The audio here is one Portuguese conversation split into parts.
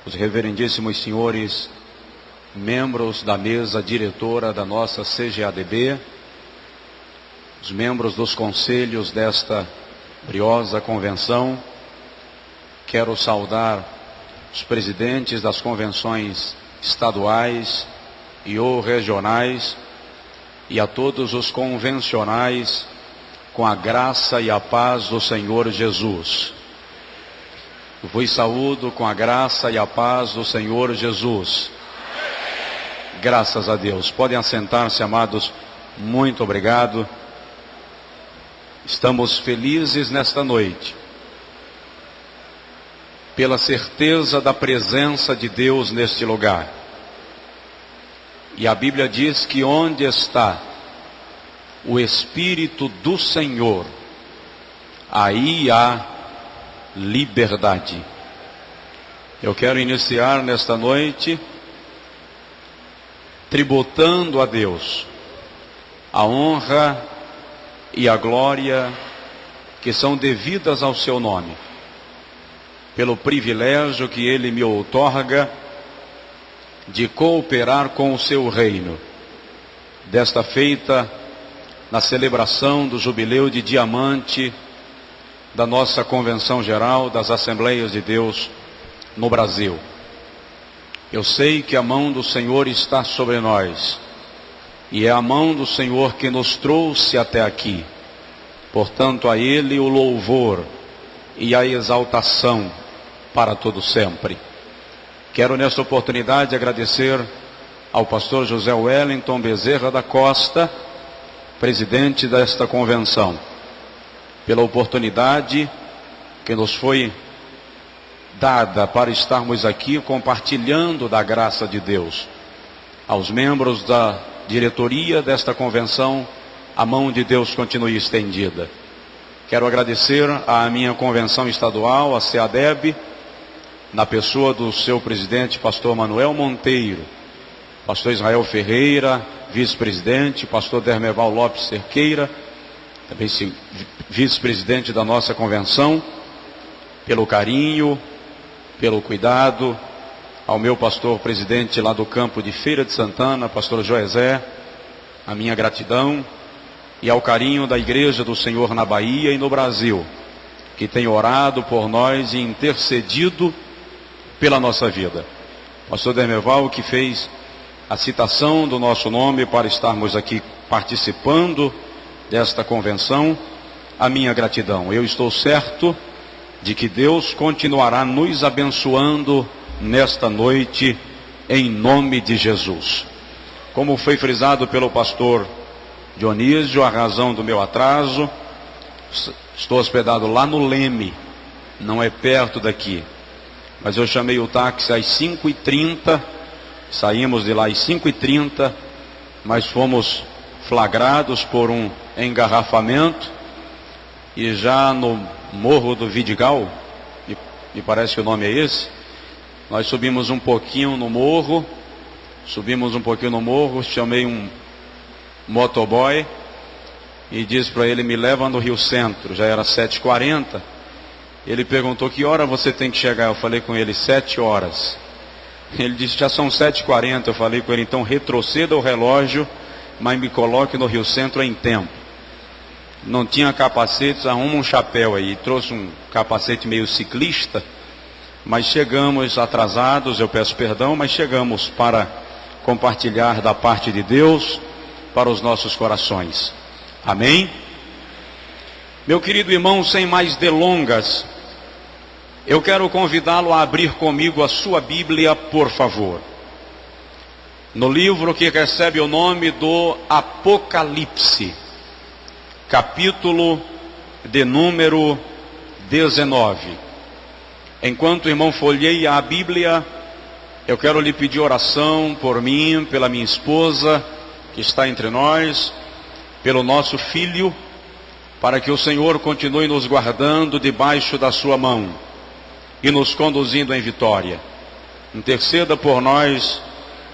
os reverendíssimos senhores, membros da mesa diretora da nossa CGADB, os membros dos conselhos desta briosa convenção. Quero saudar os presidentes das convenções estaduais e ou regionais e a todos os convencionais com a graça e a paz do Senhor Jesus. Eu vos saúdo com a graça e a paz do Senhor Jesus. Graças a Deus. Podem assentar-se, amados. Muito obrigado. Estamos felizes nesta noite, pela certeza da presença de Deus neste lugar. E a Bíblia diz que onde está o Espírito do Senhor, aí há liberdade. Eu quero iniciar nesta noite tributando a Deus a honra e a glória que são devidas ao seu nome, pelo privilégio que Ele me outorga de cooperar com o seu reino, desta feita na celebração do jubileu de diamante da nossa Convenção Geral das Assembleias de Deus no Brasil. Eu sei que a mão do Senhor está sobre nós, e é a mão do Senhor que nos trouxe até aqui. Portanto, a Ele o louvor e a exaltação para todo sempre. Quero nesta oportunidade agradecer ao pastor José Wellington Bezerra da Costa, presidente desta convenção, pela oportunidade que nos foi dada para estarmos aqui compartilhando da graça de Deus. Aos membros da diretoria desta convenção, a mão de Deus continue estendida. Quero agradecer à minha convenção estadual, a CEADEB, na pessoa do seu presidente, pastor Manuel Monteiro, pastor Israel Ferreira, vice-presidente, pastor Dermeval Lopes Cerqueira, também vice-presidente da nossa convenção, pelo carinho, pelo cuidado, ao meu pastor presidente lá do campo de Feira de Santana, pastor Joesé, a minha gratidão, e ao carinho da Igreja do Senhor na Bahia e no Brasil, que tem orado por nós e intercedido pela nossa vida. Pastor Dermeval, que fez a citação do nosso nome para estarmos aqui participando desta convenção, a minha gratidão. Eu estou certo de que Deus continuará nos abençoando nesta noite, em nome de Jesus. Como foi frisado pelo pastor Dionísio, a razão do meu atraso, estou hospedado lá no Leme, não é perto daqui, mas eu chamei o táxi às 5h30, saímos de lá às 5h30, mas fomos flagrados por um engarrafamento, e já no Morro do Vidigal, me parece que o nome é esse, nós subimos um pouquinho no morro, chamei um motoboy e disse para ele, me leva no Rio Centro. Já era 7h40, ele perguntou, que hora você tem que chegar? Eu falei com ele, 7 horas. Ele disse, já são 7h40, eu falei com ele, então retroceda o relógio, mas me coloque no Rio Centro em tempo. Não tinha capacetes, arruma um chapéu aí. Trouxe um capacete meio ciclista, mas chegamos atrasados, eu peço perdão, mas chegamos para compartilhar da parte de Deus para os nossos corações. Amém? Meu querido irmão, sem mais delongas, eu quero convidá-lo a abrir comigo a sua Bíblia, por favor. No livro que recebe o nome do Apocalipse, capítulo de número 19. Enquanto o irmão folheia a Bíblia, eu quero lhe pedir oração por mim, pela minha esposa, que está entre nós, pelo nosso filho, para que o Senhor continue nos guardando debaixo da sua mão e nos conduzindo em vitória. Interceda por nós,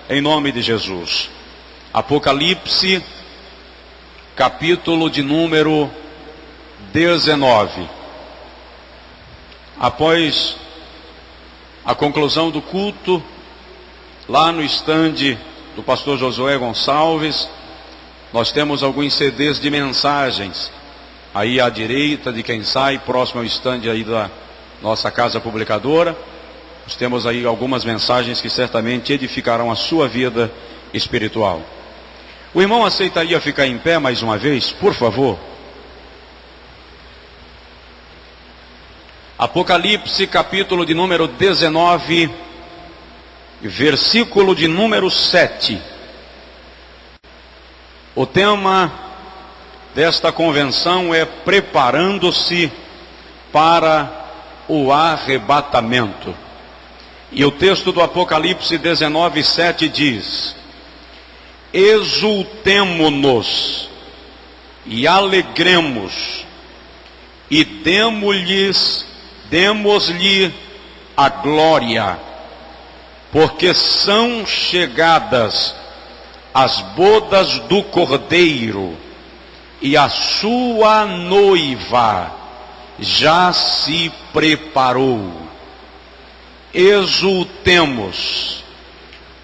em nome de Jesus. Apocalipse, capítulo de número 19. Após A conclusão do culto, lá no estande do pastor Josué Gonçalves, nós temos alguns CDs de mensagens, aí à direita de quem sai, próximo ao estande aí da nossa casa publicadora. Nós temos aí algumas mensagens que certamente edificarão a sua vida espiritual. O irmão aceitaria ficar em pé mais uma vez, por favor? Apocalipse, capítulo de número 19, versículo de número 7. O tema desta convenção é preparando-se para o arrebatamento. E o texto do Apocalipse 19, 7 diz: exultemo-nos e alegremos e demos-lhe a glória, porque são chegadas as bodas do Cordeiro, e a sua noiva já se preparou. Exultemos,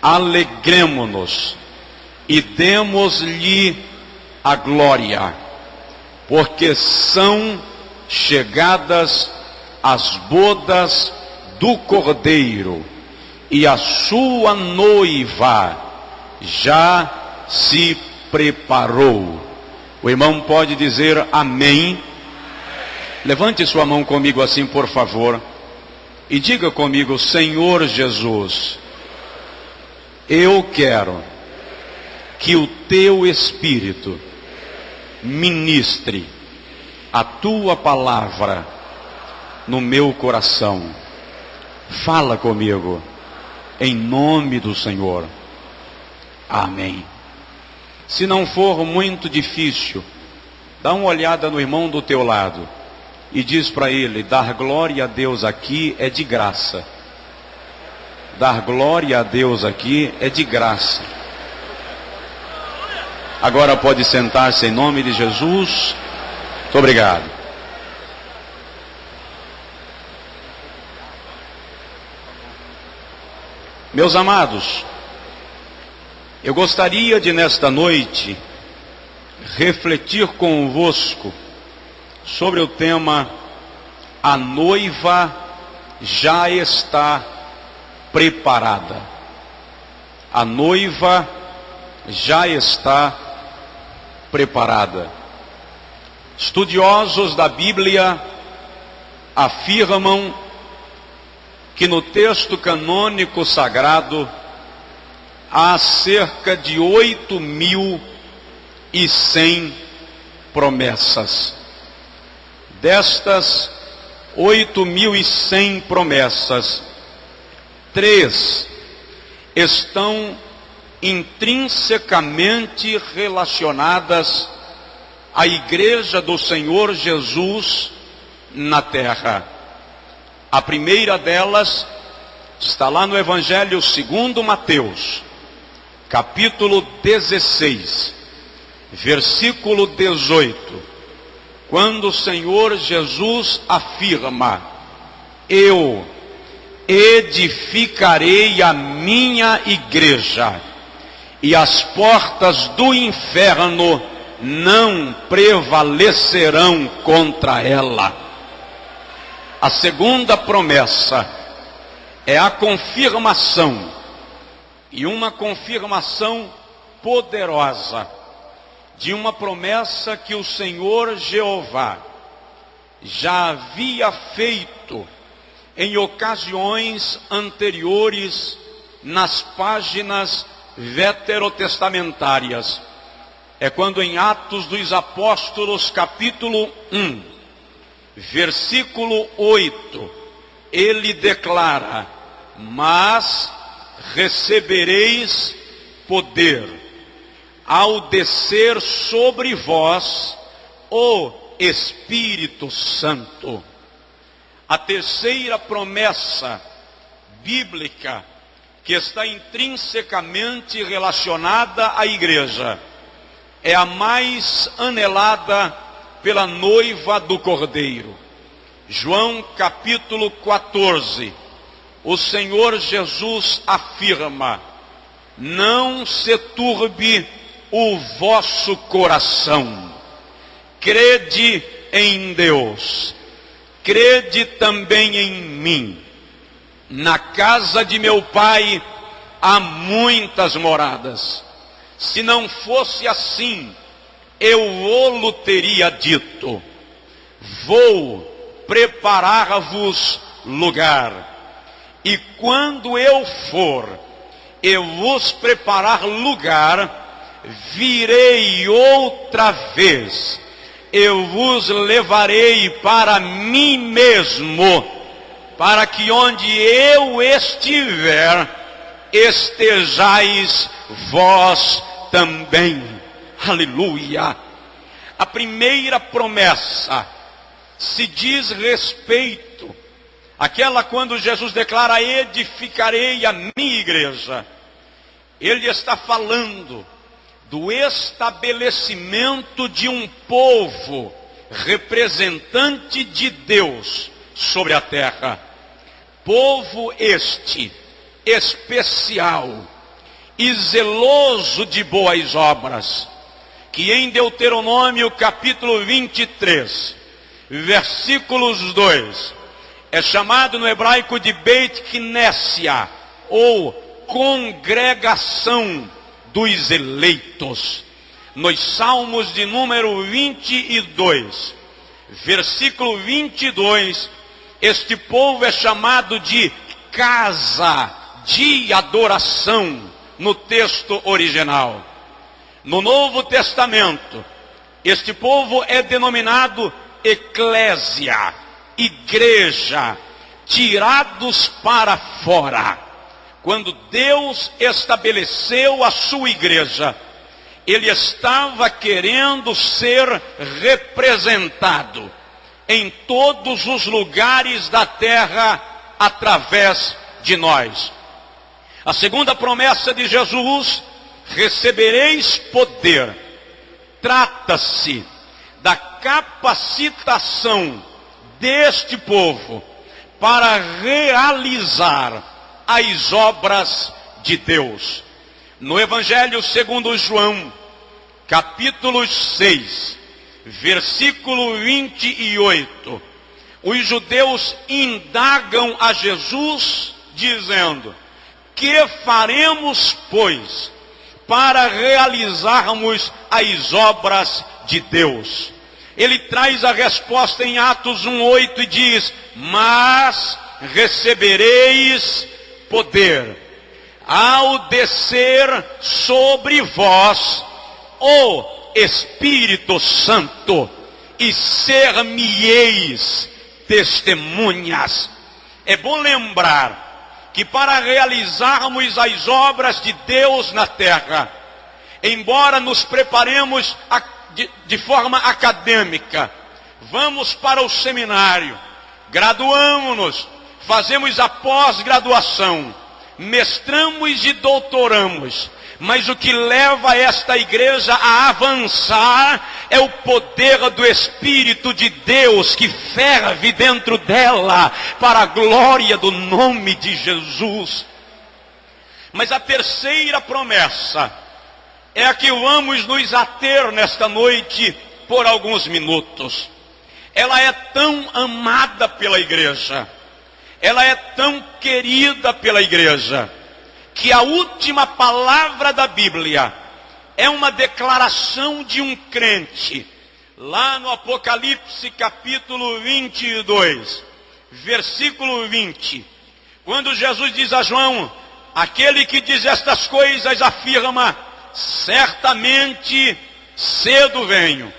alegremo-nos e demos-lhe a glória, porque são chegadas as bodas do Cordeiro, e a sua noiva já se preparou. O irmão pode dizer amém? Levante sua mão comigo assim, por favor, e diga comigo: Senhor Jesus, eu quero que o teu Espírito ministre a tua palavra no meu coração. Fala comigo, em nome do Senhor. Amém. Se não for muito difícil, dá uma olhada no irmão do teu lado e diz para ele: dar glória a Deus aqui é de graça. Dar glória a Deus aqui é de graça. Agora pode sentar-se em nome de Jesus. Muito obrigado. Meus amados, eu gostaria de nesta noite refletir convosco sobre o tema: a noiva já está preparada. A noiva já está preparada. Estudiosos da Bíblia afirmam que no texto canônico sagrado há cerca de 8.100 promessas. Destas 8.100 promessas, 3 estão intrinsecamente relacionadas à Igreja do Senhor Jesus na terra. A primeira delas está lá no Evangelho segundo Mateus, capítulo 16, versículo 18, quando o Senhor Jesus afirma: eu edificarei a minha igreja, e as portas do inferno não prevalecerão contra ela. A segunda promessa é a confirmação, e uma confirmação poderosa, de uma promessa que o Senhor Jeová já havia feito em ocasiões anteriores nas páginas veterotestamentárias. É quando em Atos dos Apóstolos, capítulo 1, versículo 8, ele declara: mas recebereis poder ao descer sobre vós o Espírito Santo. A terceira promessa bíblica que está intrinsecamente relacionada à igreja é a mais anelada pela noiva do Cordeiro. João capítulo 14, o Senhor Jesus afirma: não se turbe o vosso coração. Crede em Deus, crede também em mim. Na casa de meu Pai há muitas moradas. Se não fosse assim, eu o teria dito. Vou preparar-vos lugar. E quando eu for, eu vos preparar lugar, virei outra vez. Eu vos levarei para mim mesmo, para que onde eu estiver, estejais vós também. Aleluia! A primeira promessa se diz respeito àquela quando Jesus declara: edificarei a minha igreja. Ele está falando do estabelecimento de um povo representante de Deus sobre a terra. Povo este especial e zeloso de boas obras, que em Deuteronômio capítulo 23, versículos 2, é chamado no hebraico de Beit Knessia, ou congregação dos eleitos. Nos Salmos de número 22, versículo 22, este povo é chamado de casa de adoração no texto original. No Novo Testamento, este povo é denominado eclésia, igreja, tirados para fora. Quando Deus estabeleceu a sua igreja, Ele estava querendo ser representado em todos os lugares da terra através de nós. A segunda promessa de Jesus: recebereis poder. Trata-se da capacitação deste povo para realizar as obras de Deus. No Evangelho segundo João, capítulo 6, versículo 28, os judeus indagam a Jesus, dizendo: que faremos, pois, para realizarmos as obras de Deus? Ele traz a resposta em Atos 1:8 e diz: mas recebereis poder ao descer sobre vós o Espírito Santo, e ser-me-eis testemunhas. É bom lembrar que para realizarmos as obras de Deus na terra, embora nos preparemos de forma acadêmica, vamos para o seminário, graduamos-nos, fazemos a pós-graduação, mestramos e doutoramos, mas o que leva esta igreja a avançar é o poder do Espírito de Deus que ferve dentro dela para a glória do nome de Jesus. Mas a terceira promessa é a que vamos nos ater nesta noite por alguns minutos. Ela é tão amada pela igreja, ela é tão querida pela igreja, que a última palavra da Bíblia é uma declaração de um crente. Lá no Apocalipse capítulo 22, versículo 20, quando Jesus diz a João: aquele que diz estas coisas afirma: certamente cedo venho.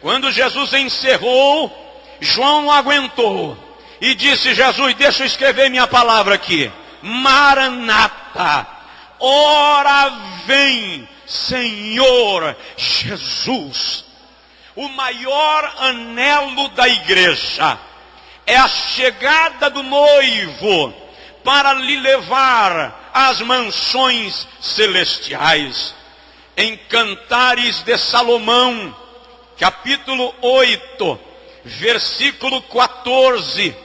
Quando Jesus encerrou, João não aguentou e disse: Jesus, deixa eu escrever minha palavra aqui. Maranata, ora vem, Senhor Jesus. O maior anelo da igreja é a chegada do noivo para lhe levar às mansões celestiais. Em Cantares de Salomão, capítulo 8, versículo 14,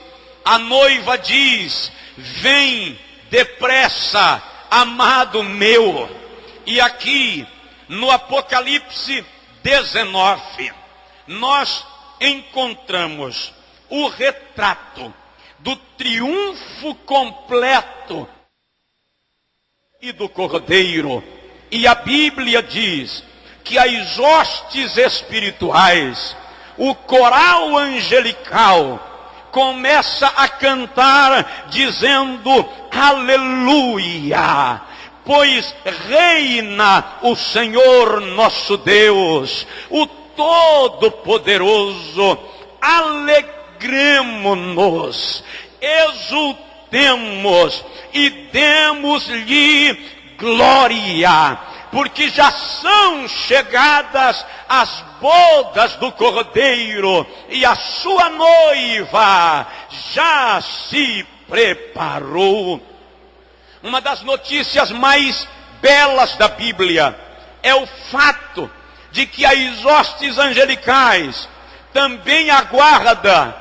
a noiva diz: vem depressa, amado meu. E aqui no Apocalipse 19, nós encontramos o retrato do triunfo completo e do Cordeiro. E a Bíblia diz que as hostes espirituais, o coral angelical, começa a cantar dizendo aleluia, pois reina o Senhor nosso Deus, o Todo-Poderoso. Alegremo-nos, exultemos e demos-lhe glória, porque já são chegadas as bodas do Cordeiro e a sua noiva já se preparou. Uma das notícias mais belas da Bíblia é o fato de que as hostes angelicais também aguardam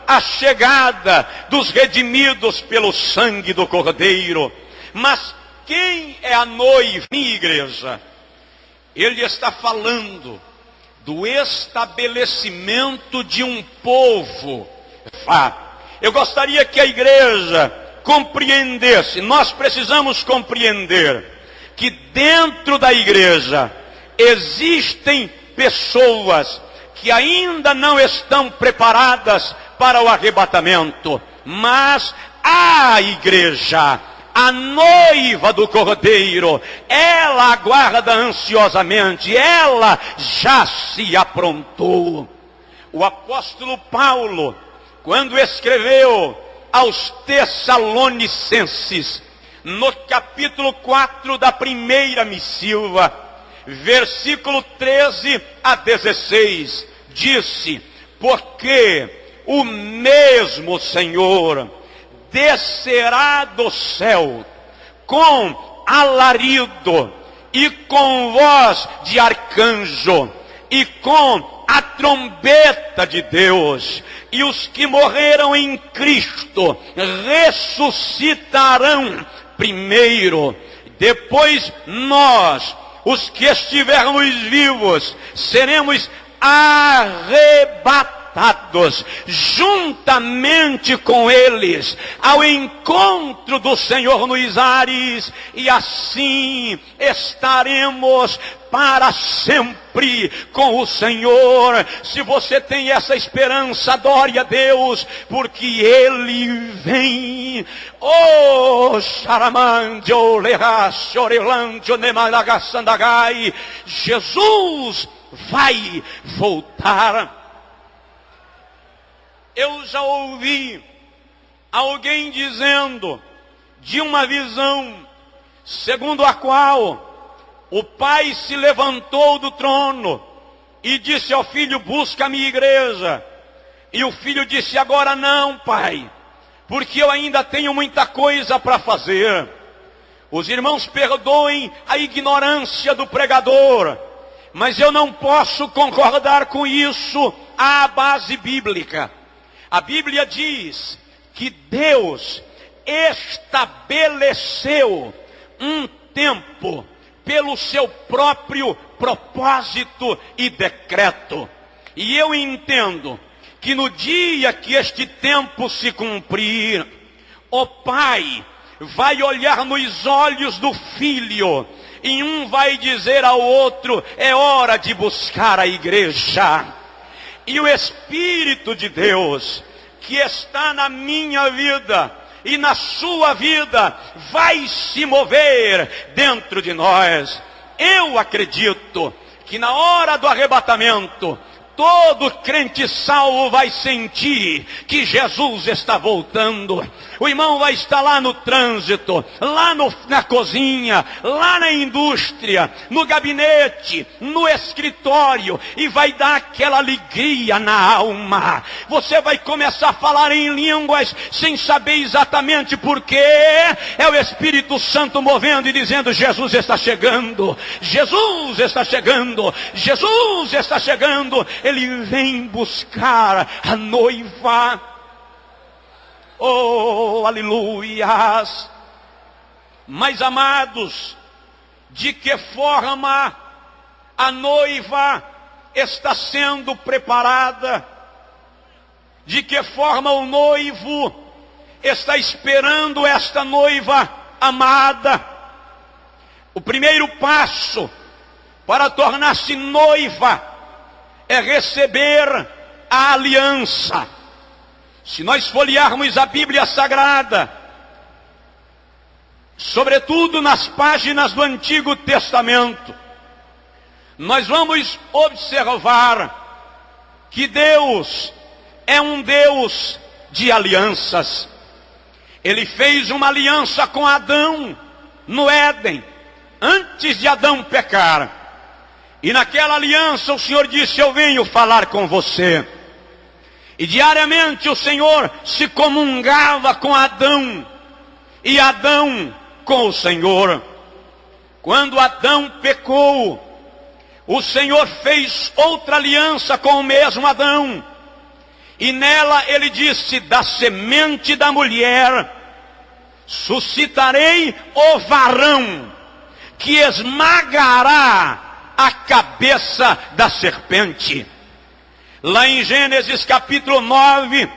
a chegada dos redimidos pelo sangue do Cordeiro. Mas quem é a noiva, minha igreja? Ele está falando do estabelecimento de um povo. Eu gostaria que a igreja compreendesse, nós precisamos compreender que dentro da igreja existem pessoas que ainda não estão preparadas para o arrebatamento, mas a igreja, a noiva do Cordeiro, ela aguarda ansiosamente, ela já se aprontou. O apóstolo Paulo, quando escreveu aos Tessalonicenses, no capítulo 4 da primeira missiva, versículo 13 a 16, disse: porque o mesmo Senhor descerá do céu com alarido e com voz de arcanjo e com a trombeta de Deus, e os que morreram em Cristo ressuscitarão primeiro. Depois nós, os que estivermos vivos, seremos arrebatados juntamente com eles ao encontro do Senhor nos ares, e assim estaremos para sempre com o Senhor. Se você tem essa esperança, adore a Deus, porque Ele vem. Oh, Sharamandio, Lehash, Orelandio, Nemalagasandagai, Jesus vai voltar. Eu já ouvi alguém dizendo de uma visão segundo a qual o pai se levantou do trono e disse ao filho: busca a minha igreja. E o filho disse: agora não, pai, porque eu ainda tenho muita coisa para fazer. Os irmãos perdoem a ignorância do pregador, mas eu não posso concordar com isso à base bíblica. A Bíblia diz que Deus estabeleceu um tempo pelo seu próprio propósito e decreto. E eu entendo que no dia que este tempo se cumprir, o pai vai olhar nos olhos do filho, e um vai dizer ao outro: é hora de buscar a igreja. E o Espírito de Deus, que está na minha vida e na sua vida, vai se mover dentro de nós. Eu acredito que na hora do arrebatamento, todo crente salvo vai sentir que Jesus está voltando. O irmão vai estar lá no trânsito, lá na cozinha, lá na indústria, no gabinete, no escritório, e vai dar aquela alegria na alma. Você vai começar a falar em línguas sem saber exatamente porquê. É o Espírito Santo movendo e dizendo: Jesus está chegando, Jesus está chegando, Jesus está chegando. Ele vem buscar a noiva. Oh, aleluias! Mas, amados, de que forma a noiva está sendo preparada? De que forma o noivo está esperando esta noiva amada? O primeiro passo para tornar-se noiva é receber a aliança. Se nós folhearmos a Bíblia Sagrada, sobretudo nas páginas do Antigo Testamento, nós vamos observar que Deus é um Deus de alianças. Ele fez uma aliança com Adão no Éden, antes de Adão pecar. E naquela aliança o Senhor disse: eu venho falar com você. E diariamente o Senhor se comungava com Adão, e Adão com o Senhor. Quando Adão pecou, o Senhor fez outra aliança com o mesmo Adão. E nela ele disse: da semente da mulher suscitarei o varão que esmagará a cabeça da serpente. Lá em Gênesis capítulo 9,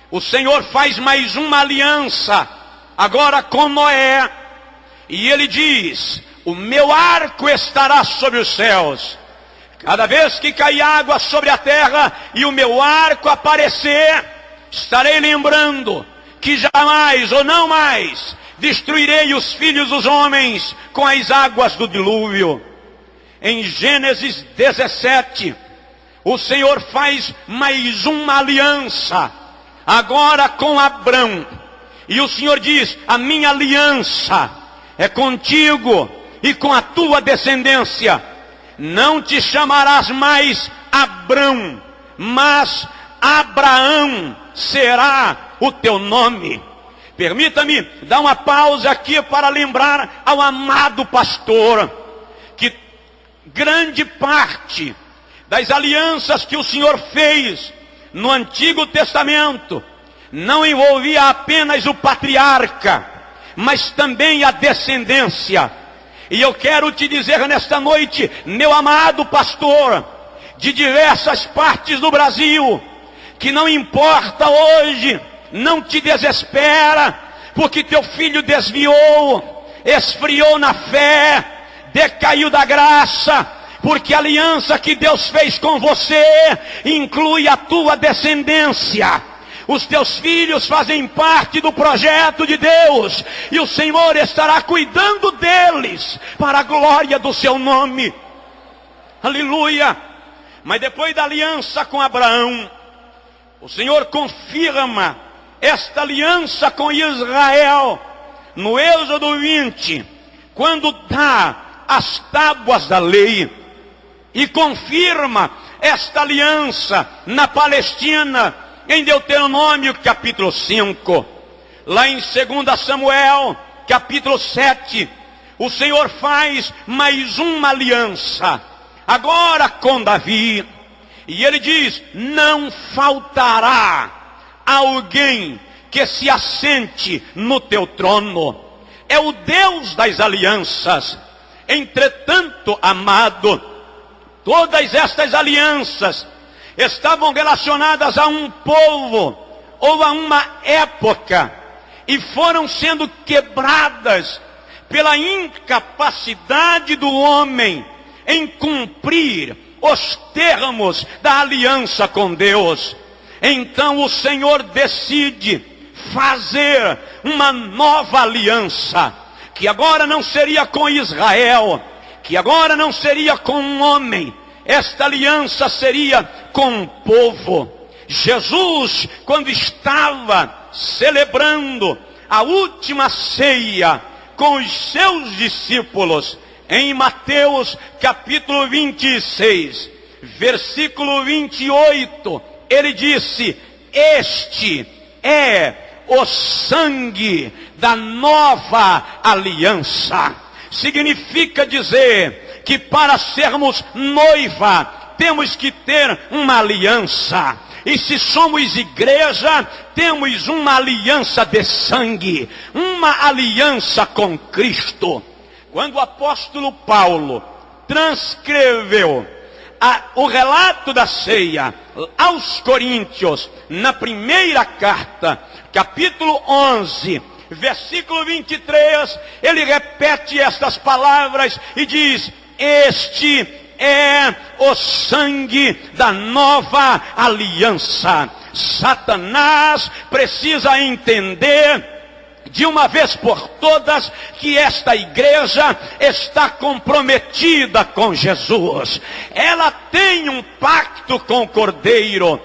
o Senhor faz mais uma aliança, agora com Noé. E ele diz: o meu arco estará sobre os céus. Cada vez que cair água sobre a terra e o meu arco aparecer, estarei lembrando que jamais ou não mais destruirei os filhos dos homens com as águas do dilúvio. Em Gênesis 17, o Senhor faz mais uma aliança, agora com Abrão. E o Senhor diz: a minha aliança é contigo e com a tua descendência. Não te chamarás mais Abrão, mas Abraão será o teu nome. Permita-me dar uma pausa aqui para lembrar ao amado pastor que grande parte das alianças que o Senhor fez no Antigo Testamento não envolvia apenas o patriarca, mas também a descendência. E eu quero te dizer nesta noite, meu amado pastor, de diversas partes do Brasil, que não importa hoje, não te desespera, porque teu filho desviou, esfriou na fé, decaiu da graça, porque a aliança que Deus fez com você inclui a tua descendência. Os teus filhos fazem parte do projeto de Deus, e o Senhor estará cuidando deles para a glória do seu nome. Aleluia! Mas depois da aliança com Abraão, o Senhor confirma esta aliança com Israel no Êxodo 20, quando dá as tábuas da lei, e confirma esta aliança na Palestina, em Deuteronômio capítulo 5. Lá em 2 Samuel capítulo 7, o Senhor faz mais uma aliança, agora com Davi. E ele diz: não faltará alguém que se assente no teu trono. É o Deus das alianças. Entretanto, amado, todas estas alianças estavam relacionadas a um povo ou a uma época, e foram sendo quebradas pela incapacidade do homem em cumprir os termos da aliança com Deus. Então o Senhor decide fazer uma nova aliança, que agora não seria com Israel, que agora não seria com um homem. Esta aliança seria com o povo. Jesus, quando estava celebrando a última ceia com os seus discípulos, em Mateus capítulo 26, versículo 28, ele disse: este é o sangue da nova aliança. Significa dizer que para sermos noiva, temos que ter uma aliança. E se somos igreja, temos uma aliança de sangue, uma aliança com Cristo. Quando o apóstolo Paulo transcreveu o relato da ceia aos Coríntios, na primeira carta, capítulo 11, versículo 23, ele repete estas palavras e diz: este é o sangue da nova aliança. Satanás precisa entender de uma vez por todas que esta igreja está comprometida com Jesus. Ela tem um pacto com o Cordeiro.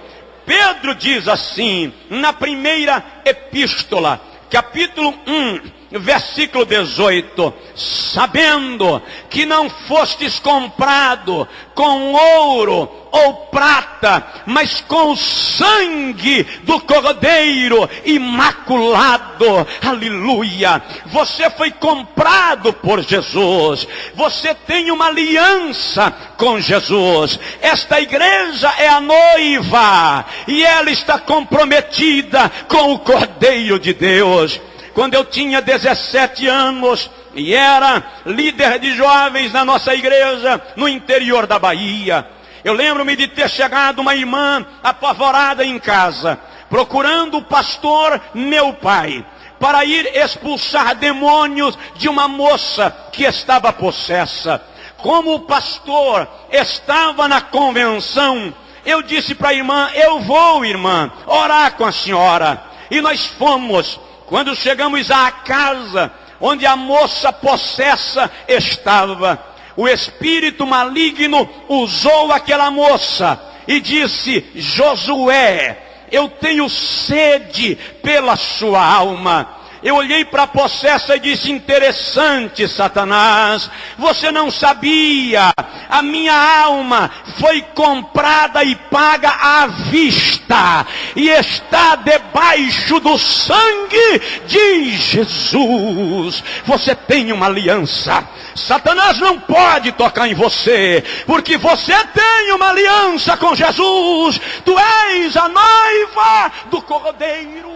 Pedro diz assim, na primeira epístola, capítulo 1, versículo 18: sabendo que não fostes comprado com ouro ou prata, mas com o sangue do Cordeiro imaculado. Aleluia! Você foi comprado por Jesus. Você tem uma aliança com Jesus. Esta igreja é a noiva e ela está comprometida com o Cordeiro de Deus. Quando eu tinha 17 anos e era líder de jovens na nossa igreja no interior da Bahia, eu lembro-me de ter chegado uma irmã apavorada em casa, procurando o pastor, meu pai, para ir expulsar demônios de uma moça que estava possessa. Como o pastor estava na convenção, eu disse para a irmã: eu vou, irmã, orar com a senhora. E nós fomos. Quando chegamos à casa onde a moça possessa estava, o espírito maligno usou aquela moça e disse: Josué, eu tenho sede pela sua alma. Eu olhei para a possessa e disse: interessante, Satanás, você não sabia, a minha alma foi comprada e paga à vista, e está debaixo do sangue de Jesus. Você tem uma aliança. Satanás não pode tocar em você, porque você tem uma aliança com Jesus. Tu és a noiva do Cordeiro.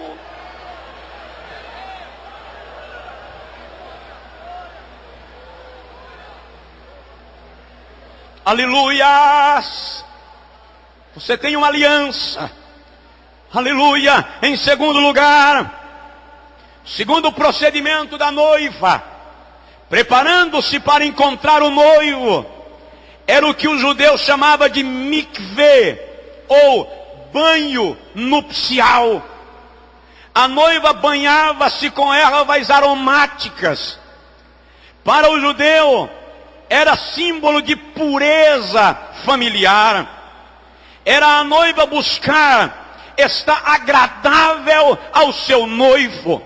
Aleluias! Você tem uma aliança. Aleluia! Em segundo lugar, segundo o procedimento da noiva, preparando-se para encontrar o noivo, era o que os judeus chamavam de mikveh, ou banho nupcial. A noiva banhava-se com ervas aromáticas. Para o judeu, era símbolo de pureza familiar. Era a noiva buscar estar agradável ao seu noivo.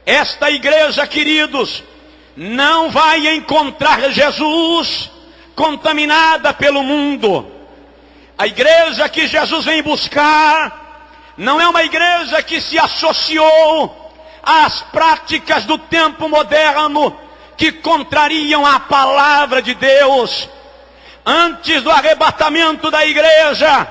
Esta igreja, queridos, não vai encontrar Jesus contaminada pelo mundo. A igreja que Jesus vem buscar não é uma igreja que se associou às práticas do tempo moderno, que contrariam a palavra de Deus. Antes do arrebatamento da igreja,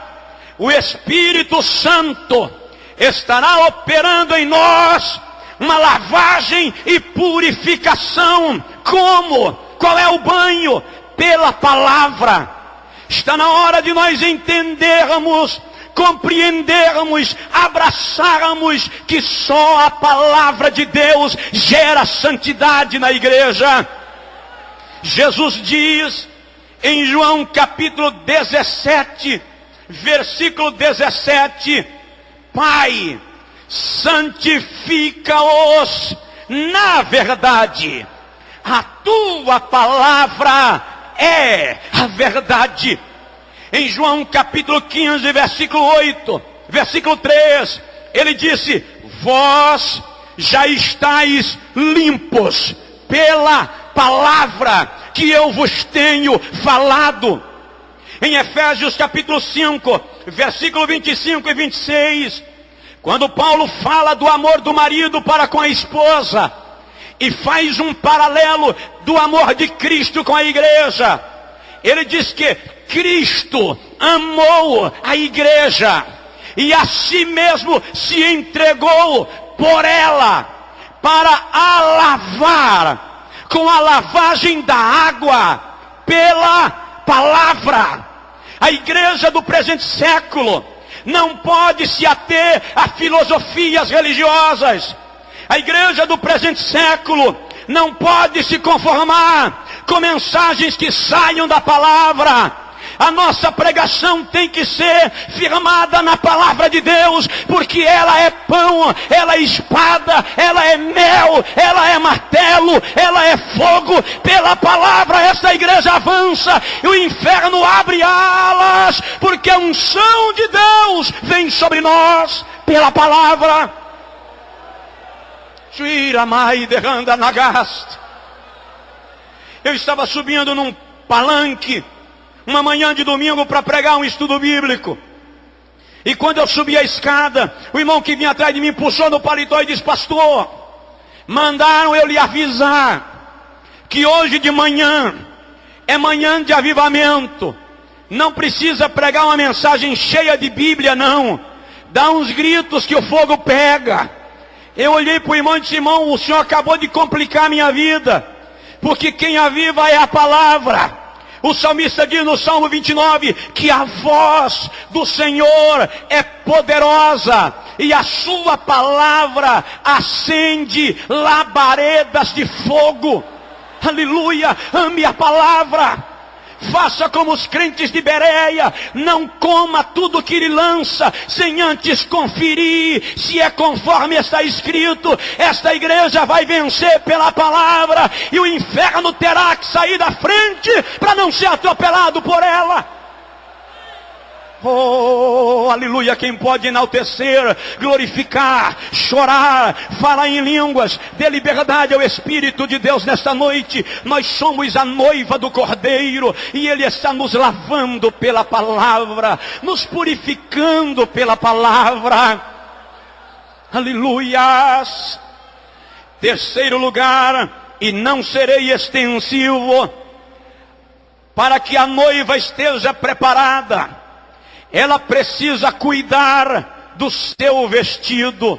o Espírito Santo estará operando em nós uma lavagem e purificação. Como? Qual é o banho? Pela palavra. Está na hora de nós entendermos, compreendermos, abraçarmos que só a palavra de Deus gera santidade na igreja. Jesus diz em João capítulo 17, versículo 17: Pai, santifica-os na verdade, a tua palavra é a verdade. Em João capítulo 15, versículo 8, versículo 3, ele disse: vós já estáis limpos pela palavra que eu vos tenho falado. Em Efésios capítulo 5, versículo 25 e 26, quando Paulo fala do amor do marido para com a esposa, e faz um paralelo do amor de Cristo com a igreja, ele diz que Cristo amou a igreja e a si mesmo se entregou por ela, para a lavar com a lavagem da água pela palavra. A igreja do presente século não pode se ater a filosofias religiosas. A igreja do presente século não pode se conformar com mensagens que saiam da palavra. A nossa pregação tem que ser firmada na palavra de Deus, porque ela é pão, ela é espada, ela é mel, ela é martelo, ela é fogo. Pela palavra essa igreja avança e o inferno abre alas, porque a unção de Deus vem sobre nós pela palavra. Eu estava subindo num palanque uma manhã de domingo para pregar um estudo bíblico. E quando eu subi a escada, o irmão que vinha atrás de mim puxou no paletó e disse: pastor, mandaram eu lhe avisar que hoje de manhã é manhã de avivamento. Não precisa pregar uma mensagem cheia de Bíblia, não. Dá uns gritos que o fogo pega. Eu olhei para o irmão e disse: irmão, o senhor acabou de complicar a minha vida, porque quem aviva é a palavra. O salmista diz no Salmo 29 que a voz do Senhor é poderosa e a sua palavra acende labaredas de fogo. Aleluia, ame a palavra. Faça como os crentes de Bereia, não coma tudo que lhe lança, sem antes conferir se é conforme está escrito. Esta igreja vai vencer pela palavra, e o inferno terá que sair da frente, para não ser atropelado por ela. Oh, aleluia, quem pode enaltecer, glorificar, chorar, falar em línguas, dê liberdade ao Espírito de Deus nesta noite. Nós somos a noiva do Cordeiro, e Ele está nos lavando pela palavra, nos purificando pela palavra. Aleluias. Terceiro lugar, e não serei extensivo, para que a noiva esteja preparada, ela precisa cuidar do seu vestido.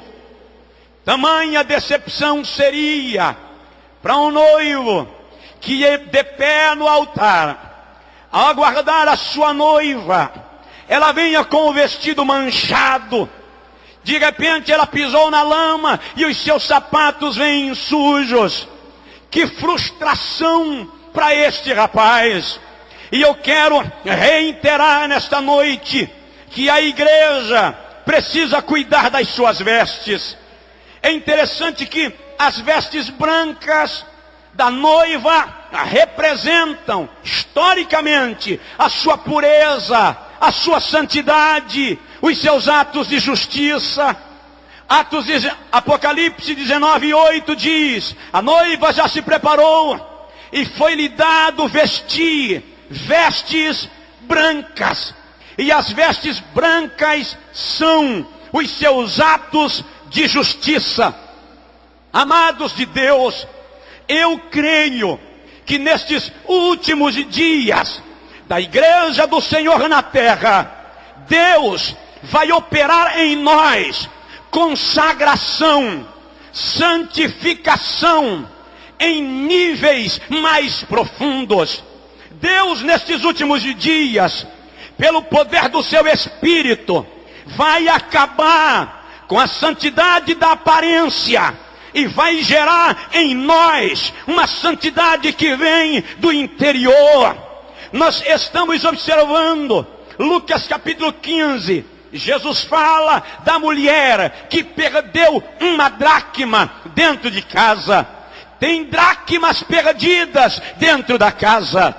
Tamanha decepção seria para um noivo que de pé no altar, ao aguardar a sua noiva, ela venha com o vestido manchado. De repente ela pisou na lama e os seus sapatos vêm sujos. Que frustração para este rapaz. E eu quero reiterar nesta noite que a igreja precisa cuidar das suas vestes. É interessante que as vestes brancas da noiva representam historicamente a sua pureza, a sua santidade, os seus atos de justiça. Apocalipse 19:8 diz: a noiva já se preparou e foi-lhe dado vestir vestes brancas, e as vestes brancas são os seus atos de justiça. Amados de Deus, eu creio que nestes últimos dias da igreja do Senhor na terra, Deus vai operar em nós consagração, santificação em níveis mais profundos. Deus, nestes últimos dias, pelo poder do seu Espírito, vai acabar com a santidade da aparência e vai gerar em nós uma santidade que vem do interior. Nós estamos observando Lucas capítulo 15. Jesus fala da mulher que perdeu uma dracma dentro de casa. Tem dracmas perdidas dentro da casa.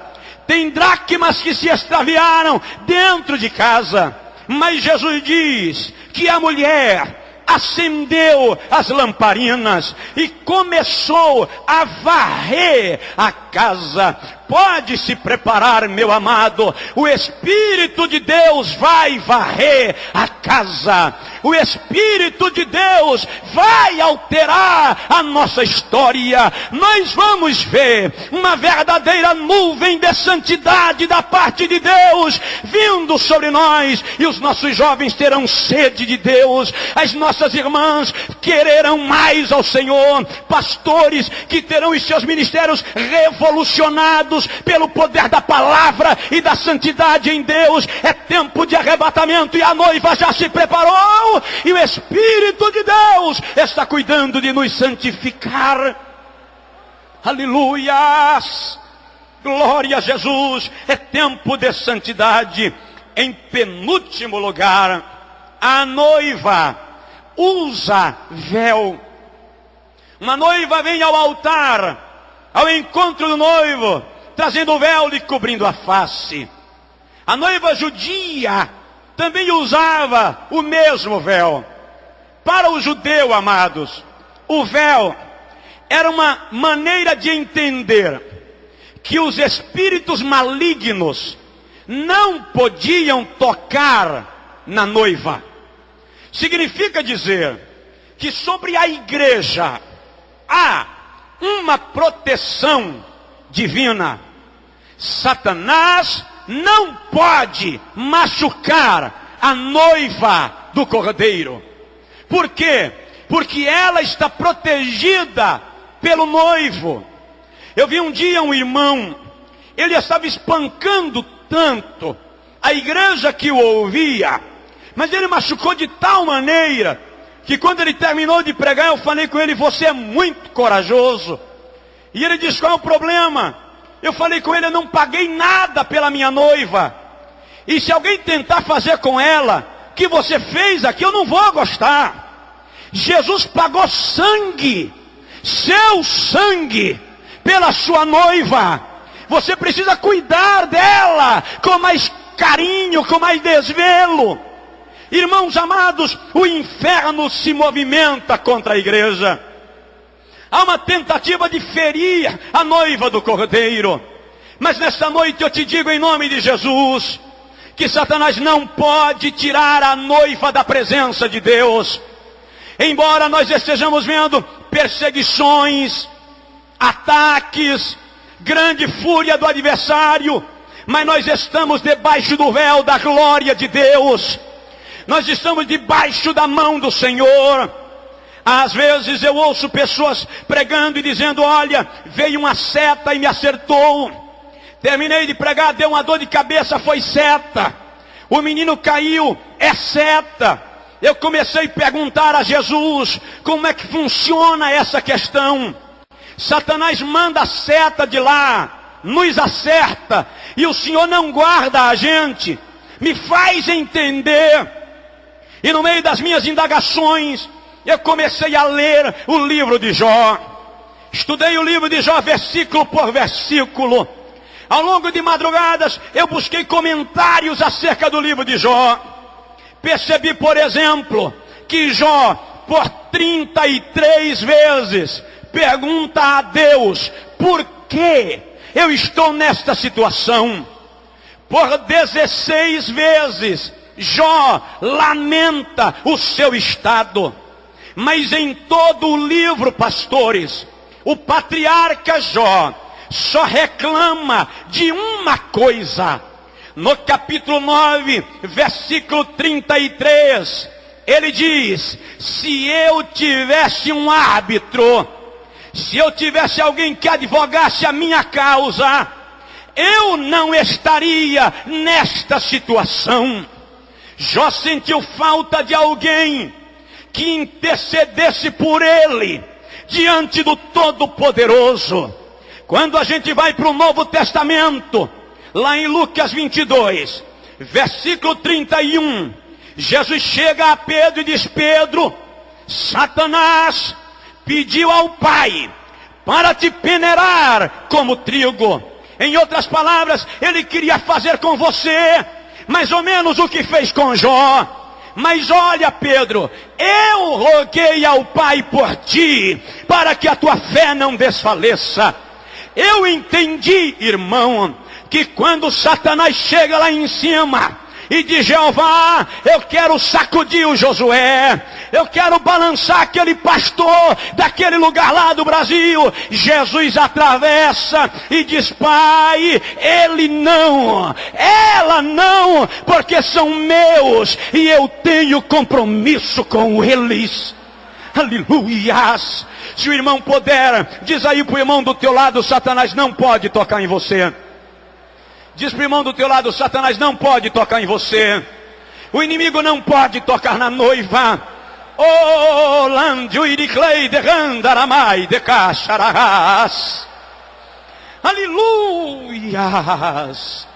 Tem dracmas que se extraviaram dentro de casa. Mas Jesus diz que a mulher acendeu as lamparinas e começou a varrer a casa. pode se preparar, meu amado. O Espírito de Deus vai varrer a casa. O Espírito de Deus vai alterar a nossa história. Nós vamos ver uma verdadeira nuvem de santidade da parte de Deus vindo sobre nós, e os nossos jovens terão sede de Deus, as nossas irmãs quererão mais ao Senhor, pastores que terão os seus ministérios revolucionados pelo poder da palavra e da santidade em Deus. É tempo de arrebatamento, e a noiva já se preparou, e o Espírito de Deus está cuidando de nos santificar. Aleluias! Glória a Jesus! É tempo de santidade. Em penúltimo lugar, a noiva usa véu. Uma noiva vem ao altar, ao encontro do noivo, trazendo o véu lhe cobrindo a face. A noiva judia também usava o mesmo véu. Para o judeu, amados, o véu era uma maneira de entender que os espíritos malignos não podiam tocar na noiva. Significa dizer que sobre a igreja há uma proteção divina. Satanás não pode machucar a noiva do Cordeiro. Por quê? Porque ela está protegida pelo noivo. Eu vi um dia um irmão, ele estava espancando tanto a igreja que o ouvia, mas ele machucou de tal maneira que quando ele terminou de pregar, eu falei com ele: você é muito corajoso. E ele disse: qual é o problema? Eu falei com ele: eu não paguei nada pela minha noiva, e se alguém tentar fazer com ela o que você fez aqui, eu não vou gostar. Jesus pagou sangue, seu sangue, pela sua noiva. Você precisa cuidar dela com mais carinho, com mais desvelo. Irmãos amados, o inferno se movimenta contra a igreja. Há uma tentativa de ferir a noiva do Cordeiro. Mas nesta noite eu te digo em nome de Jesus, que Satanás não pode tirar a noiva da presença de Deus. Embora nós estejamos vendo perseguições, ataques, grande fúria do adversário, mas nós estamos debaixo do véu da glória de Deus. Nós estamos debaixo da mão do Senhor. Às vezes eu ouço pessoas pregando e dizendo: olha, veio uma seta e me acertou. Terminei de pregar, deu uma dor de cabeça, foi seta. O menino caiu, é seta. Eu comecei a perguntar a Jesus: como é que funciona essa questão? Satanás manda a seta de lá, nos acerta, e o Senhor não guarda a gente. Me faz entender. E no meio das minhas indagações, eu comecei a ler o livro de Jó. Estudei o livro de Jó versículo por versículo. Ao longo de madrugadas, eu busquei comentários acerca do livro de Jó. Percebi, por exemplo, que Jó, por 33 vezes, pergunta a Deus: por que eu estou nesta situação? Por 16 vezes, Jó lamenta o seu estado. Mas em todo o livro, pastores, o patriarca Jó só reclama de uma coisa. No capítulo 9, versículo 33, ele diz: se eu tivesse um árbitro, se eu tivesse alguém que advogasse a minha causa, eu não estaria nesta situação. Jó sentiu falta de alguém que intercedesse por ele diante do Todo-Poderoso. Quando a gente vai para o Novo Testamento, lá em Lucas 22, versículo 31, Jesus chega a Pedro e diz: Pedro, Satanás pediu ao Pai para te peneirar como trigo. Em outras palavras, ele queria fazer com você mais ou menos o que fez com Jó. Mas olha, Pedro, eu roguei ao Pai por ti, para que a tua fé não desfaleça. Eu entendi, irmão, que quando Satanás chega lá em cima e diz: Jeová, eu quero sacudir o Josué, eu quero balançar aquele pastor daquele lugar lá do Brasil, Jesus atravessa e diz: Pai, ele não, ela não, porque são meus e eu tenho compromisso com eles. Aleluias. Se o irmão puder, diz aí para o irmão do teu lado: Satanás não pode tocar em você. Diz para o irmão do teu lado: Satanás não pode tocar em você. O inimigo não pode tocar na noiva. Oh, landuiriclei de randaramai de cacharás. Aleluias.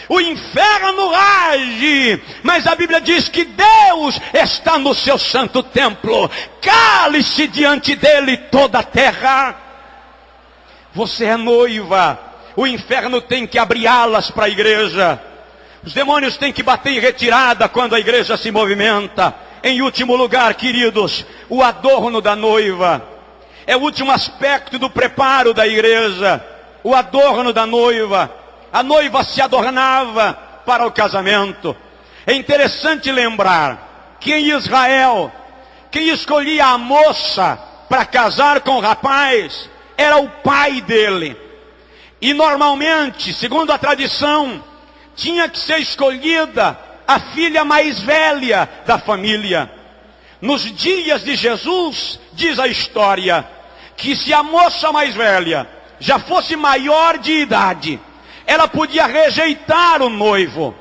O inferno age, mas a Bíblia diz que Deus está no seu santo templo. Cale-se diante dele toda a terra. Você é noiva. O inferno tem que abrir alas para a igreja. Os demônios têm que bater em retirada quando a igreja se movimenta. Em último lugar, queridos, o adorno da noiva. É o último aspecto do preparo da igreja. O adorno da noiva. A noiva se adornava para o casamento. É interessante lembrar que em Israel, quem escolhia a moça para casar com o rapaz era o pai dele. E normalmente, segundo a tradição, tinha que ser escolhida a filha mais velha da família. Nos dias de Jesus, diz a história, que se a moça mais velha já fosse maior de idade, ela podia rejeitar o noivo.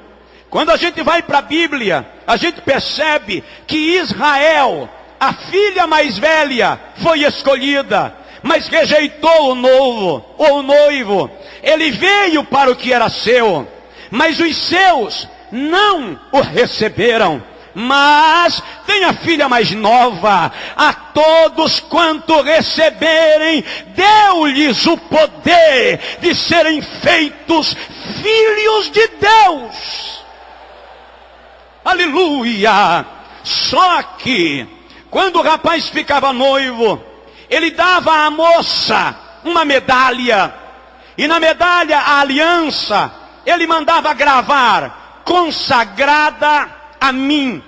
Quando a gente vai para a Bíblia, a gente percebe que Israel, a filha mais velha, foi escolhida, mas rejeitou o noivo. Ele veio para o que era seu, mas os seus não o receberam. Mas tem a filha mais nova. A todos quanto receberem, deu-lhes o poder de serem feitos filhos de Deus. Aleluia. Só que quando o rapaz ficava noivo, ele dava à moça uma medalha, e na medalha a aliança ele mandava gravar: consagrada a mim.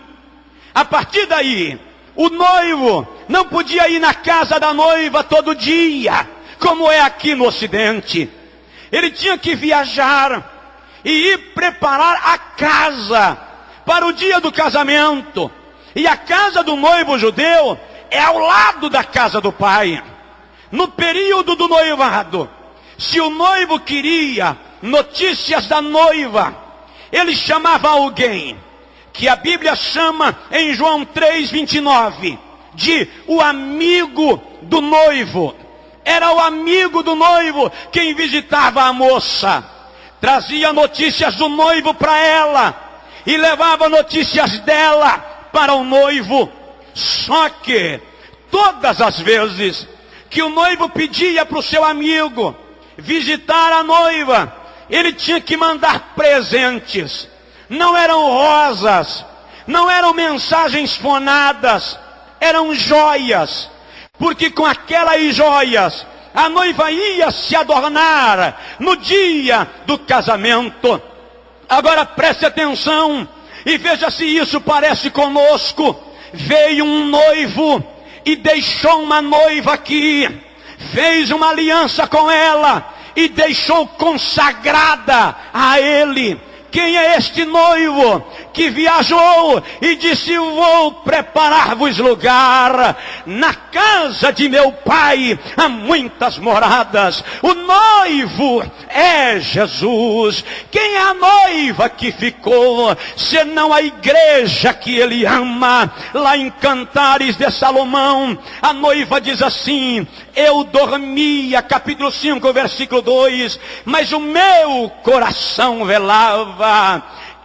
A partir daí, o noivo não podia ir na casa da noiva todo dia, como é aqui no Ocidente. Ele tinha que viajar e ir preparar a casa para o dia do casamento. E a casa do noivo judeu é ao lado da casa do pai. No período do noivado, se o noivo queria notícias da noiva, ele chamava alguém que a Bíblia chama em João 3:29 de o amigo do noivo. Era o amigo do noivo quem visitava a moça, trazia notícias do noivo para ela e levava notícias dela para o noivo. Só que todas as vezes que o noivo pedia para o seu amigo visitar a noiva, ele tinha que mandar presentes. Não eram rosas, não eram mensagens fonadas, eram joias. Porque com aquelas joias, a noiva ia se adornar no dia do casamento. Agora preste atenção e veja se isso parece conosco. Veio um noivo e deixou uma noiva aqui, fez uma aliança com ela e deixou consagrada a ele. Quem é este noivo que viajou e disse: vou preparar-vos lugar? Na casa de meu pai há muitas moradas. O noivo é Jesus. Quem é a noiva que ficou, senão a igreja que ele ama? Lá em Cantares de Salomão, a noiva diz assim: eu dormia, capítulo 5, versículo 2, mas o meu coração velava.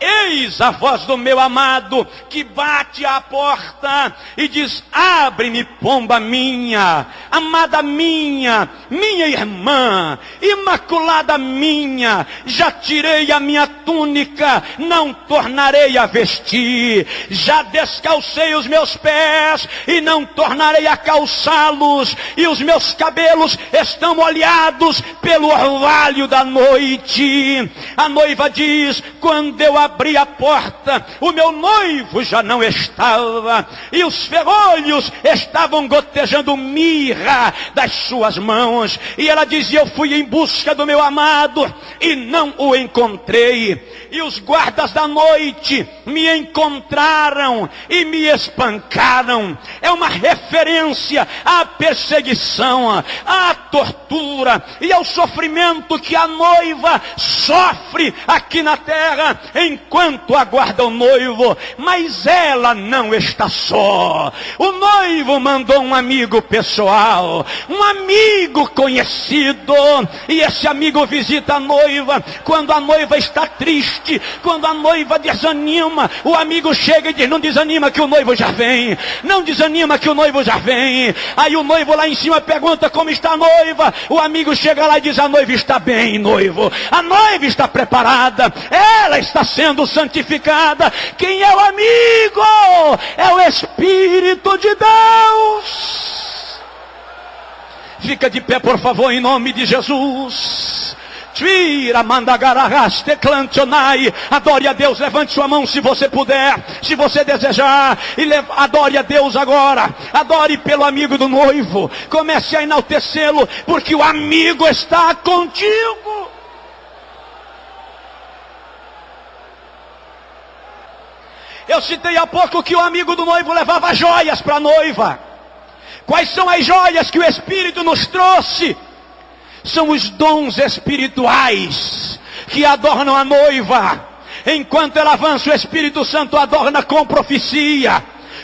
Eis a voz do meu amado que bate à porta e diz: abre-me, pomba minha, amada minha, minha irmã, imaculada minha. Já tirei a minha túnica, não tornarei a vestir. Já descalcei os meus pés e não tornarei a calçá-los. E os meus cabelos estão molhados pelo orvalho da noite. A noiva diz: quando eu abri a porta, o meu noivo já não estava, e os ferrolhos estavam gotejando mirra das suas mãos. E ela dizia: eu fui em busca do meu amado e não o encontrei. E os guardas da noite me encontraram e me espancaram. É uma referência à perseguição, à tortura e ao sofrimento que a noiva sofre aqui na terra enquanto aguarda o noivo. Mas ela não está só. O noivo mandou um amigo pessoal, um amigo conhecido, e esse amigo visita a noiva quando a noiva está triste, quando a noiva desanima. O amigo chega e diz: não desanima que o noivo já vem, não desanima que o noivo já vem. Aí o noivo lá em cima pergunta: como está a noiva? O amigo chega lá e diz: a noiva está bem, noivo, a noiva está preparada, ela está sendo santificada. Quem é o amigo? É o Espírito de Deus. Fica de pé, por favor, em nome de Jesus. Tira, manda gararaste, clantionai. Adore a Deus, levante sua mão se você puder, se você desejar, e adore a Deus agora. Adore pelo amigo do noivo, comece a enaltecê-lo, porque o amigo está contigo. Eu citei há pouco que o amigo do noivo levava joias para a noiva. Quais são as joias que o Espírito nos trouxe? São os dons espirituais que adornam a noiva. Enquanto ela avança, o Espírito Santo adorna com profecia,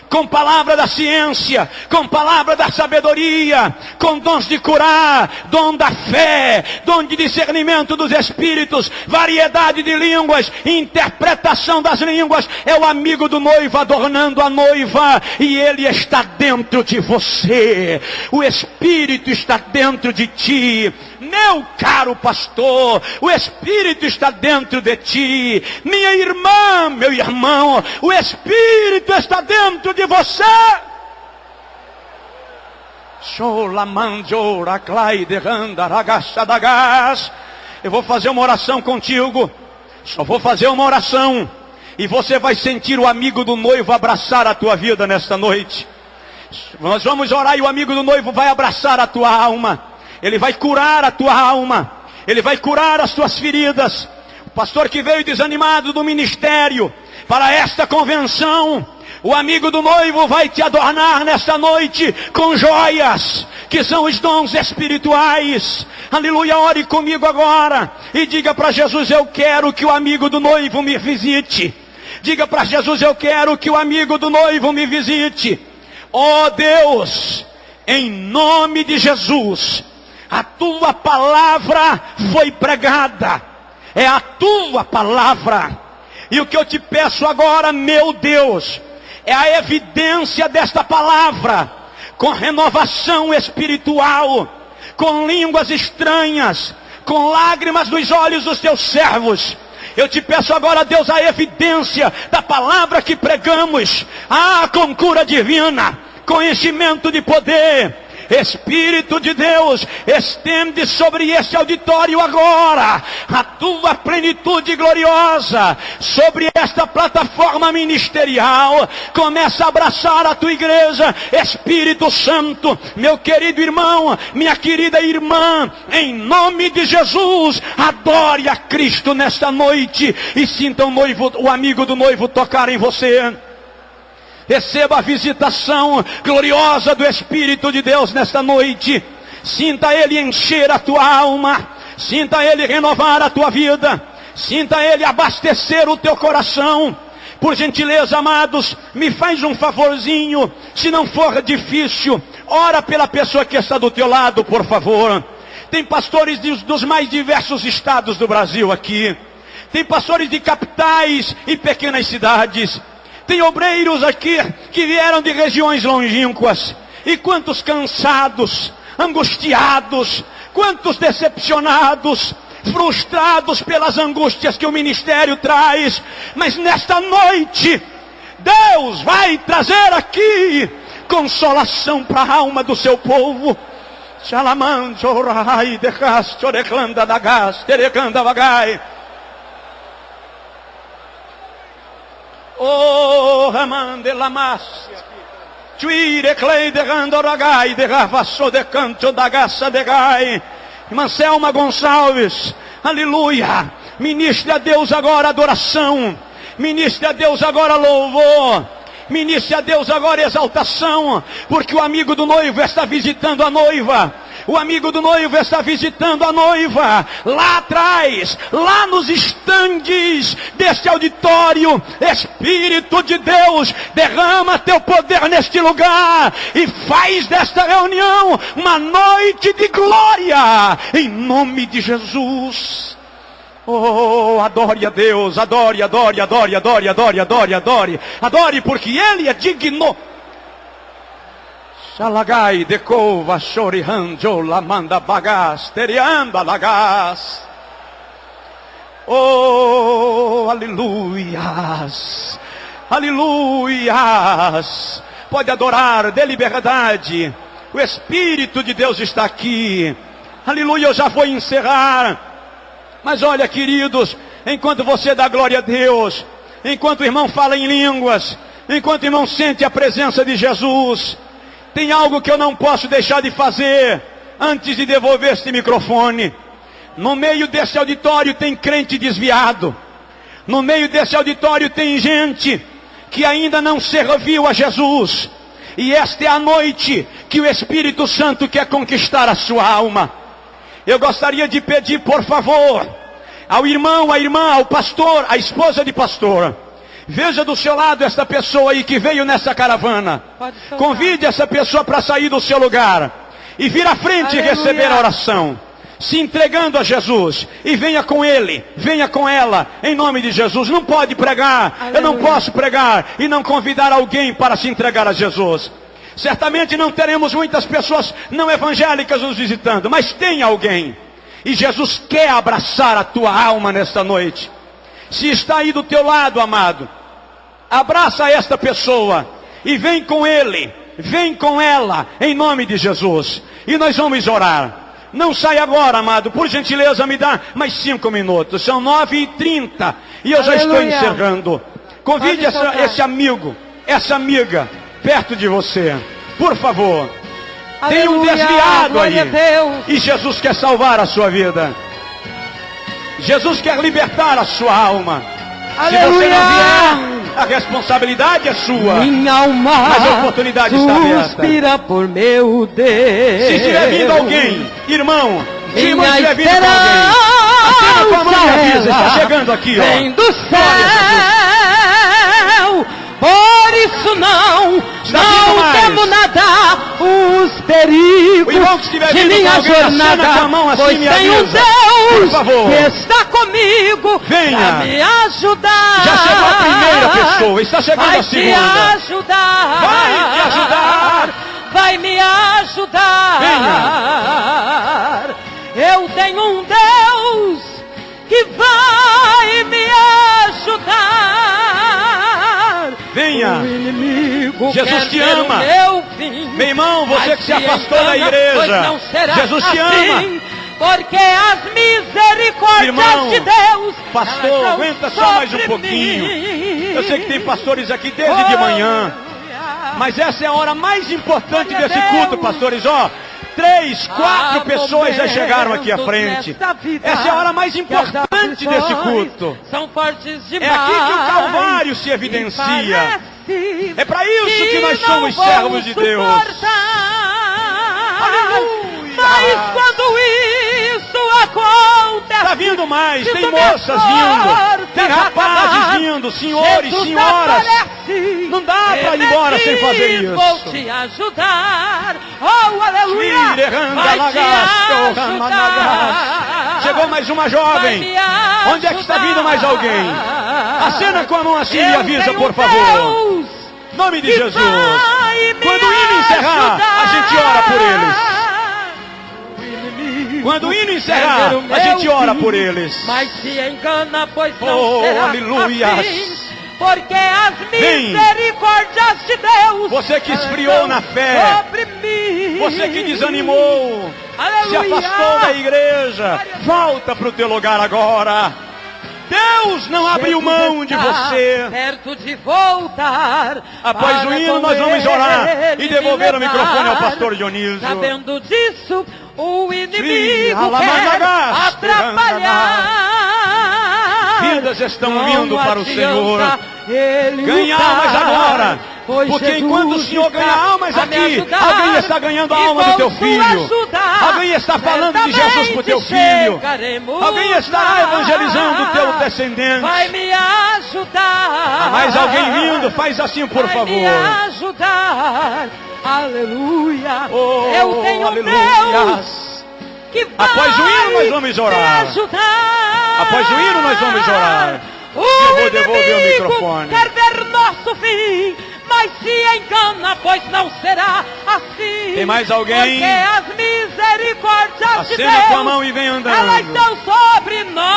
com palavra da ciência, com palavra da sabedoria, com dons de curar, dom da fé, dom de discernimento dos espíritos, variedade de línguas, interpretação das línguas. É o amigo do noivo adornando a noiva, e ele está dentro de você. O Espírito está dentro de ti. Meu caro pastor, o Espírito está dentro de ti. Minha irmã, meu irmão, o Espírito está dentro de você. Eu vou fazer uma oração contigo. Só vou fazer uma oração, e você vai sentir o amigo do noivo abraçar a tua vida nesta noite. Nós vamos orar e o amigo do noivo vai abraçar a tua alma. Ele vai curar a tua alma. Ele vai curar as tuas feridas. O pastor que veio desanimado do ministério para esta convenção, o amigo do noivo vai te adornar nesta noite com joias, que são os dons espirituais. Aleluia, ore comigo agora e diga para Jesus: eu quero que o amigo do noivo me visite. Diga para Jesus: eu quero que o amigo do noivo me visite. Ó Deus, em nome de Jesus, a tua palavra foi pregada, é a tua palavra, e o que eu te peço agora, meu Deus, é a evidência desta palavra, com renovação espiritual, com línguas estranhas, com lágrimas nos olhos dos teus servos. Eu te peço agora, Deus, a evidência da palavra que pregamos, com cura divina, com enchimento de poder. Espírito de Deus, estende sobre este auditório agora a tua plenitude gloriosa, sobre esta plataforma ministerial. Começa a abraçar a tua igreja, Espírito Santo. Meu querido irmão, minha querida irmã, em nome de Jesus, adore a Cristo nesta noite e sinta o amigo do noivo tocar em você. Receba a visitação gloriosa do Espírito de Deus nesta noite. Sinta Ele encher a tua alma. Sinta Ele renovar a tua vida. Sinta Ele abastecer o teu coração. Por gentileza, amados, me faz um favorzinho. Se não for difícil, ora pela pessoa que está do teu lado, por favor. Tem pastores dos mais diversos estados do Brasil aqui. tem pastores de capitais e pequenas cidades, tem obreiros aqui que vieram de regiões longínquas. E quantos cansados, angustiados, quantos decepcionados, frustrados pelas angústias que o ministério traz. Mas nesta noite, Deus vai trazer aqui consolação para a alma do seu povo. Oh, Ramande Lamácia, Tuire Clay de Randoragai, de Ravassou de Canto da Gaça de Gai, Irmã Selma Gonçalves, aleluia. Ministre a Deus agora adoração, ministre a Deus agora louvor, ministre a Deus agora exaltação, porque o amigo do noivo está visitando a noiva. O amigo do noivo está visitando a noiva. Lá atrás, lá nos estandes deste auditório, Espírito de Deus, derrama teu poder neste lugar e faz desta reunião uma noite de glória, em nome de Jesus. Oh, adore a Deus, adore, adore, adore, adore, adore, adore, adore, adore, porque Ele é digno. Shalagai decova chorihanjo lamanda bagas terianda lagas. Oh, aleluias, aleluias. Pode adorar, dê liberdade. O Espírito de Deus está aqui. Aleluia, eu já vou encerrar. Mas olha, queridos, enquanto você dá glória a Deus, enquanto o irmão fala em línguas, enquanto o irmão sente a presença de Jesus, tem algo que eu não posso deixar de fazer antes de devolver este microfone. No meio desse auditório tem crente desviado. No meio desse auditório tem gente que ainda não serviu a Jesus. E esta é a noite que o Espírito Santo quer conquistar a sua alma. Eu gostaria de pedir, por favor, ao irmão, à irmã, ao pastor, à esposa de pastor, veja do seu lado esta pessoa aí que veio nessa caravana. Convide essa pessoa para sair do seu lugar e vir à frente e receber a oração, se entregando a Jesus. E venha com ele, venha com ela, em nome de Jesus. Não pode pregar, eu não posso pregar e não convidar alguém para se entregar a Jesus. Certamente não teremos muitas pessoas não evangélicas nos visitando, mas tem alguém. E Jesus quer abraçar a tua alma nesta noite. Se está aí do teu lado, amado, abraça esta pessoa e vem com ele, vem com ela, em nome de Jesus. E nós vamos orar. Não sai agora, amado, por gentileza me dá mais 5 minutos. São 9h30 e eu já estou encerrando. Convide esse amigo, essa amiga, perto de você, por favor. Tem um desviado aí, e Jesus quer salvar a sua vida. Jesus quer libertar a sua alma. Aleluia. Se você não vier, a responsabilidade é sua. Minha alma, mas a oportunidade está aberta. Suspira por meu Deus. Se estiver vindo alguém, irmão, se irmão estiver vindo com alguém, acena com a mão e avisa, está chegando aqui, ó. Vem do céu. Por isso não temo nada os perigos de minha jornada, pois tem um Deus que está comigo para me ajudar. Já chegou a primeira pessoa, está chegando a segunda. Vai me ajudar, vai me ajudar, vai me ajudar. Venha. Eu tenho um Deus que vai me ajudar. Venha, Jesus te ama. Meu irmão, você que se afastou da igreja, Jesus te ama. Porque as misericórdias, irmão, de Deus, pastor, aguenta só mais um pouquinho. Eu sei que tem pastores aqui desde de manhã, mas essa é a hora mais importante desse culto, pastores. Ó, 3, 4 pessoas já chegaram aqui à frente. Essa é a hora mais importante desse culto. É aqui que o Calvário se evidencia. É para isso que nós somos servos de Deus. Aleluia. Mas quando isso acontece, está vindo mais, tem moças vindo, tem rapazes vindo, senhores, senhoras. Não dá para ir embora sem fazer isso. Vou te ajudar. Oh, aleluia. Vai te ajudar. Chegou mais uma jovem. Onde é que está vindo mais alguém? Acena com a mão assim e me avisa, por favor. Em nome de Jesus. Quando o hino encerrar, a gente ora por eles. Quando o hino encerrar, a gente ora por eles. Mas se engana, pois não será aleluia. assim. Porque as misericórdias de Deus, você que esfriou na fé, sobre mim, você que desanimou, aleluia, se afastou da igreja, volta para o teu lugar agora. Deus não abriu mão de você. Perto de voltar. Após o hino nós vamos orar e devolver o microfone ao pastor Dionísio. Sabendo disso, o inimigo quer atrapalhar. Vidas estão vindo para o Senhor. Ganha almas agora. Porque enquanto o Senhor ganha almas aqui, alguém está ganhando a alma do teu filho. Alguém está falando de Jesus para o teu filho. Alguém está evangelizando o teu descendente. Vai me ajudar. Há mais alguém vindo, faz assim por favor. Vai me ajudar. Aleluia. Oh, eu tenho aleluia. Deus que vai após o hino nós vamos orar. Após o hino nós vamos orar. Eu vou devolver o microfone. Quer ver nosso fim, mas se engana, pois não será assim. Tem mais alguém? Porque as misericórdias de Deus, acena com a mão e vem andando. Elas estão sobre nós.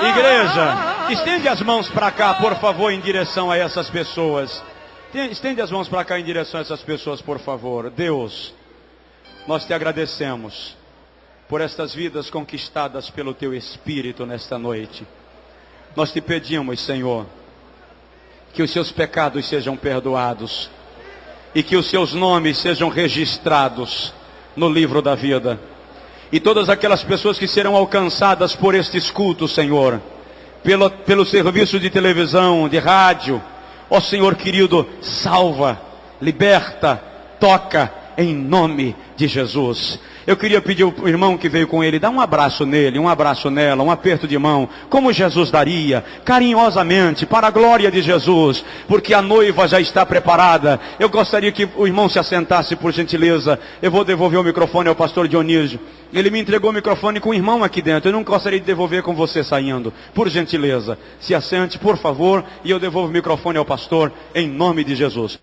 Igreja, estende as mãos para cá, por favor, em direção a essas pessoas. Estende as mãos para cá em direção a essas pessoas, por favor. Deus, nós te agradecemos por estas vidas conquistadas pelo teu Espírito nesta noite. Nós te pedimos, Senhor, que os seus pecados sejam perdoados e que os seus nomes sejam registrados no livro da vida. E todas aquelas pessoas que serão alcançadas por estes cultos, Senhor, pelo serviço de televisão, de rádio, ó Senhor querido, salva, liberta, toca, em nome de Jesus. Eu queria pedir ao irmão que veio com ele, dá um abraço nele, um abraço nela, um aperto de mão, como Jesus daria, carinhosamente, para a glória de Jesus, porque a noiva já está preparada. Eu gostaria que o irmão se assentasse, por gentileza. Eu vou devolver o microfone ao pastor Dionísio. Ele me entregou o microfone com o irmão aqui dentro. Eu não gostaria de devolver com você saindo. Por gentileza, se assente, por favor, e eu devolvo o microfone ao pastor, em nome de Jesus.